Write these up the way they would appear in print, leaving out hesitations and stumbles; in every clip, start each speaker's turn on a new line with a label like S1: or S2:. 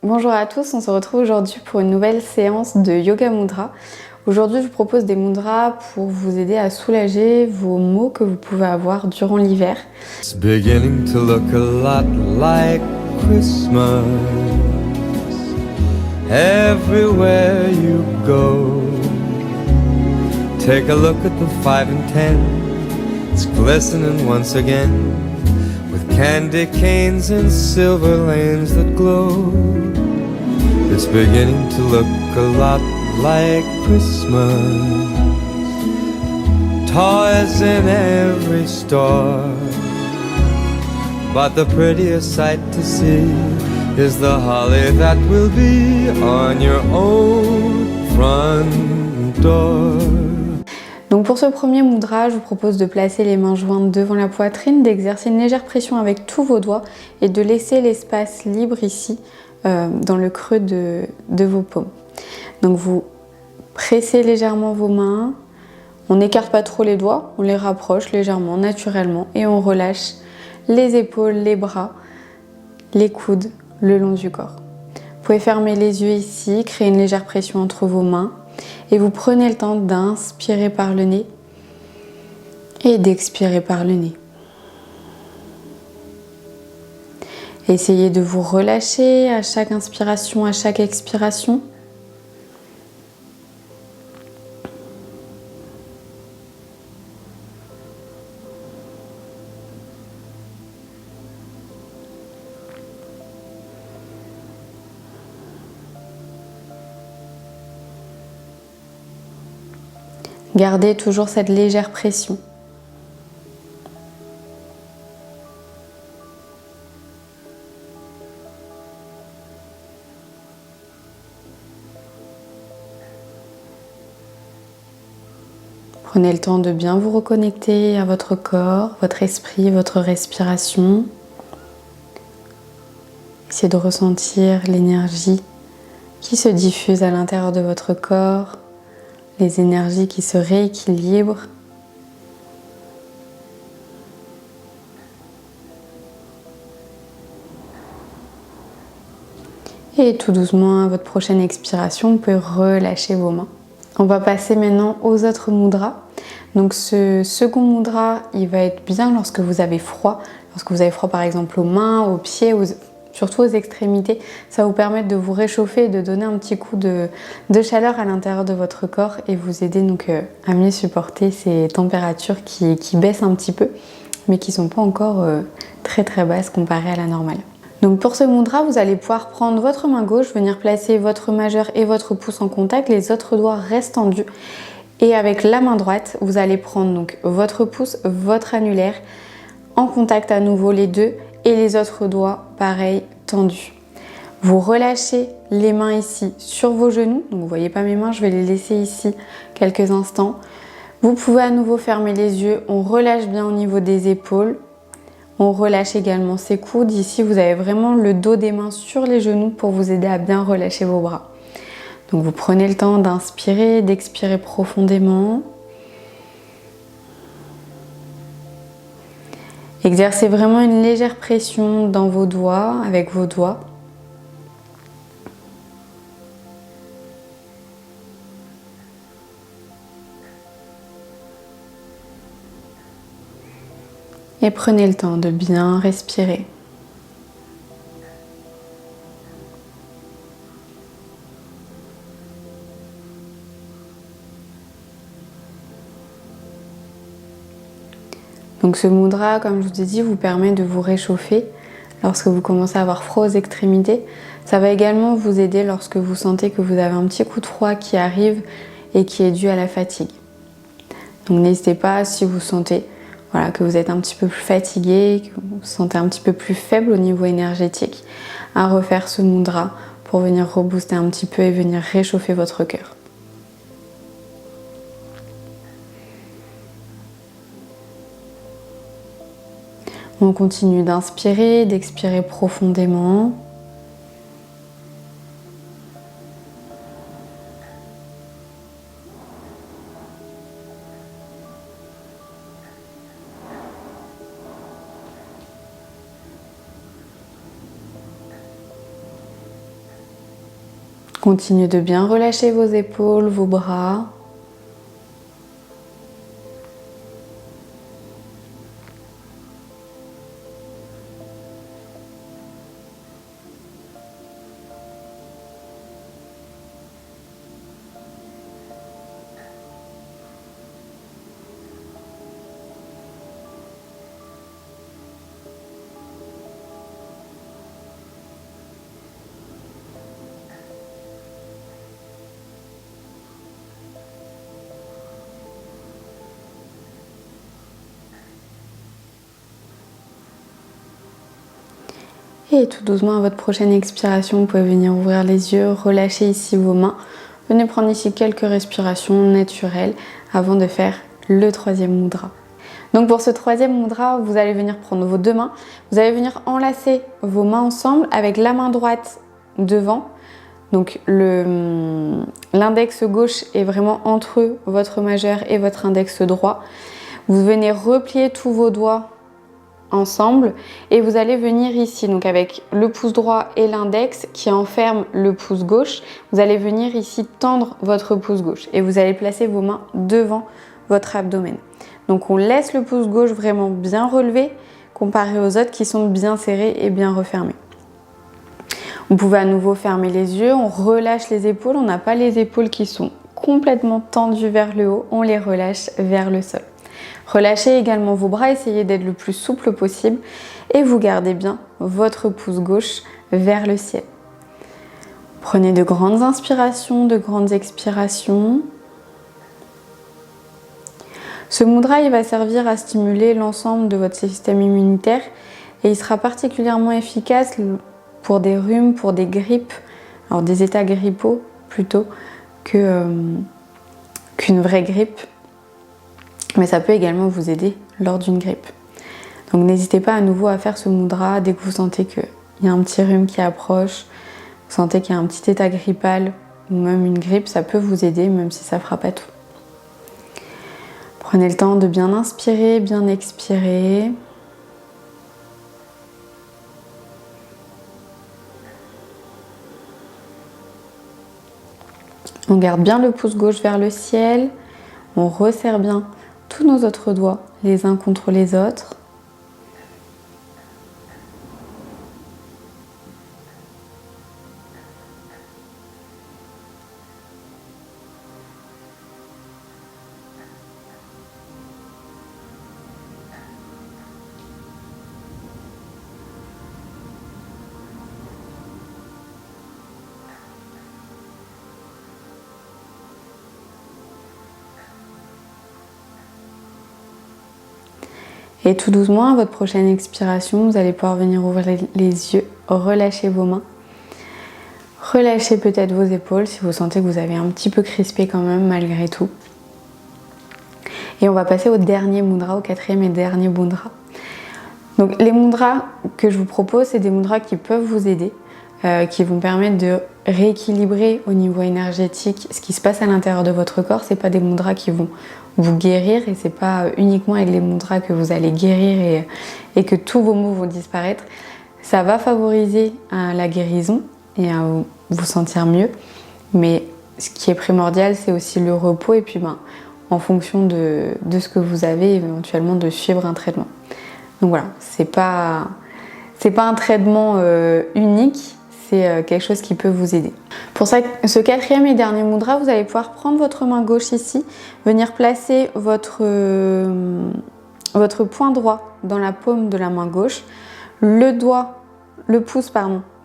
S1: Bonjour à tous, on se retrouve aujourd'hui pour une nouvelle séance de Yoga Mudra. Aujourd'hui, je vous propose des mudras pour vous aider à soulager vos maux que vous pouvez avoir durant l'hiver.
S2: It's beginning to look a lot like Christmas everywhere you go. Take a look at the 5 and 10. It's glistening once again with candy canes and silver lanes that glow. It's beginning to look a lot like Christmas. Toys in every store, but the prettiest sight to see is the holly that will be on your own front door.
S1: Donc pour ce premier mudra, je vous propose de placer les mains jointes devant la poitrine, d'exercer une légère pression avec tous vos doigts et de laisser l'espace libre ici, dans le creux de vos paumes. Donc vous pressez légèrement vos mains, on n'écarte pas trop les doigts, on les rapproche légèrement, naturellement, et on relâche les épaules, les bras, les coudes le long du corps. Vous pouvez fermer les yeux ici, créer une légère pression entre vos mains et vous prenez le temps d'inspirer par le nez et d'expirer par le nez. Essayez de vous relâcher à chaque inspiration, à chaque expiration. Gardez toujours cette légère pression. Prenez le temps de bien vous reconnecter à votre corps, votre esprit, votre respiration. Essayez de ressentir l'énergie qui se diffuse à l'intérieur de votre corps, les énergies qui se rééquilibrent. Et tout doucement, à votre prochaine expiration, vous pouvez relâcher vos mains. On va passer maintenant aux autres mudras. Donc ce second mudra, il va être bien lorsque vous avez froid. Lorsque vous avez froid par exemple aux mains, aux pieds, surtout aux extrémités. Ça va vous permettre de vous réchauffer et de donner un petit coup de chaleur à l'intérieur de votre corps et vous aider donc à mieux supporter ces températures qui baissent un petit peu, mais qui ne sont pas encore très très basses comparées à la normale. Donc pour ce mudra, vous allez pouvoir prendre votre main gauche, venir placer votre majeur et votre pouce en contact, les autres doigts restent tendus. Et avec la main droite, vous allez prendre donc votre pouce, votre annulaire, en contact à nouveau les deux, et les autres doigts, pareil, tendus. Vous relâchez les mains ici sur vos genoux. Donc vous ne voyez pas mes mains, je vais les laisser ici quelques instants. Vous pouvez à nouveau fermer les yeux, on relâche bien au niveau des épaules. On relâche également ses coudes. Ici, vous avez vraiment le dos des mains sur les genoux pour vous aider à bien relâcher vos bras. Donc vous prenez le temps d'inspirer, d'expirer profondément. Exercez vraiment une légère pression dans vos doigts, avec vos doigts. Et prenez le temps de bien respirer. Donc ce mudra, comme je vous ai dit, vous permet de vous réchauffer lorsque vous commencez à avoir froid aux extrémités. Ça va également vous aider lorsque vous sentez que vous avez un petit coup de froid qui arrive et qui est dû à la fatigue. Donc n'hésitez pas, si vous sentez que vous êtes un petit peu plus fatigué, que vous vous sentez un petit peu plus faible au niveau énergétique, à refaire ce mudra pour venir rebooster un petit peu et venir réchauffer votre cœur. On continue d'inspirer, d'expirer profondément. Continuez de bien relâcher vos épaules, vos bras. Et tout doucement, à votre prochaine expiration, vous pouvez venir ouvrir les yeux, relâcher ici vos mains. Venez prendre ici quelques respirations naturelles avant de faire le troisième mudra. Donc pour ce troisième mudra, vous allez venir prendre vos deux mains. Vous allez venir enlacer vos mains ensemble avec la main droite devant. Donc l'index gauche est vraiment entre votre majeur et votre index droit. Vous venez replier tous vos doigts ensemble et vous allez venir ici, donc avec le pouce droit et l'index qui enferme le pouce gauche, vous allez venir ici tendre votre pouce gauche et vous allez placer vos mains devant votre abdomen. Donc on laisse le pouce gauche vraiment bien relevé comparé aux autres qui sont bien serrés et bien refermés. Vous pouvez à nouveau fermer les yeux, on relâche les épaules, on n'a pas les épaules qui sont complètement tendues vers le haut, on les relâche vers le sol. Relâchez également vos bras, essayez d'être le plus souple possible et vous gardez bien votre pouce gauche vers le ciel. Prenez de grandes inspirations, de grandes expirations. Ce mudra, il va servir à stimuler l'ensemble de votre système immunitaire et il sera particulièrement efficace pour des rhumes, pour des grippes, alors des états grippaux plutôt qu'une vraie grippe. Mais ça peut également vous aider lors d'une grippe. Donc n'hésitez pas à nouveau à faire ce mudra dès que vous sentez qu'il y a un petit rhume qui approche, vous sentez qu'il y a un petit état grippal ou même une grippe, ça peut vous aider même si ça ne fera pas tout. Prenez le temps de bien inspirer, bien expirer. On garde bien le pouce gauche vers le ciel, on resserre bien tous nos autres doigts les uns contre les autres. Et tout doucement, à votre prochaine expiration, vous allez pouvoir venir ouvrir les yeux, relâcher vos mains. Relâchez peut-être vos épaules si vous sentez que vous avez un petit peu crispé quand même malgré tout. Et on va passer au dernier mudra, au quatrième et dernier mudra. Donc les mudras que je vous propose, c'est des mudras qui peuvent vous aider, qui vont permettre de rééquilibrer au niveau énergétique ce qui se passe à l'intérieur de votre corps. C'est pas des mudras qui vont vous guérir et c'est pas uniquement avec les mudras que vous allez guérir et que tous vos maux vont disparaître. Ça va favoriser la guérison et à vous sentir mieux, mais ce qui est primordial, c'est aussi le repos et puis en fonction de ce que vous avez, éventuellement de suivre un traitement. Donc voilà, c'est pas un traitement unique, c'est quelque chose qui peut vous aider. Pour ça, ce quatrième et dernier mudra, vous allez pouvoir prendre votre main gauche ici, venir placer votre poing droit dans la paume de la main gauche, le pouce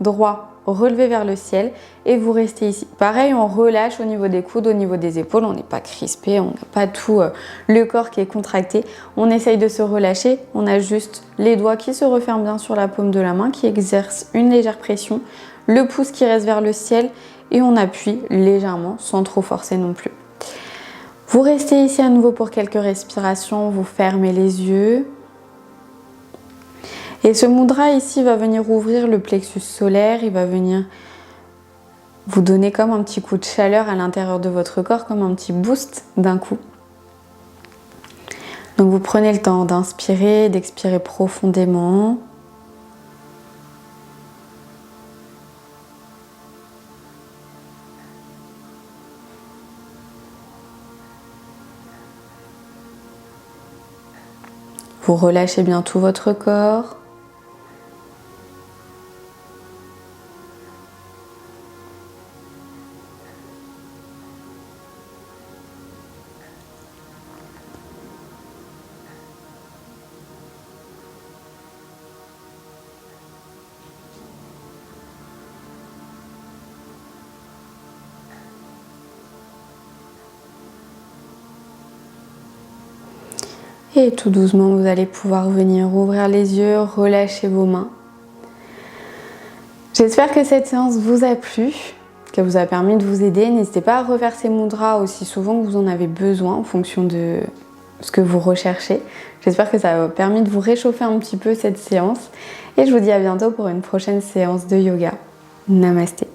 S1: droit relevé vers le ciel et vous restez ici. Pareil, on relâche au niveau des coudes, au niveau des épaules, on n'est pas crispé, on n'a pas tout le corps qui est contracté. On essaye de se relâcher, on a juste les doigts qui se referment bien sur la paume de la main, qui exercent une légère pression, le pouce qui reste vers le ciel et on appuie légèrement sans trop forcer non plus. Vous restez ici à nouveau pour quelques respirations, vous fermez les yeux. Et ce mudra ici va venir ouvrir le plexus solaire, il va venir vous donner comme un petit coup de chaleur à l'intérieur de votre corps, comme un petit boost d'un coup. Donc vous prenez le temps d'inspirer, d'expirer profondément. Vous relâchez bien tout votre corps. Et tout doucement, vous allez pouvoir venir ouvrir les yeux, relâcher vos mains. J'espère que cette séance vous a plu, qu'elle vous a permis de vous aider. N'hésitez pas à refaire ces mudras aussi souvent que vous en avez besoin en fonction de ce que vous recherchez. J'espère que ça a permis de vous réchauffer un petit peu cette séance. Et je vous dis à bientôt pour une prochaine séance de yoga. Namasté.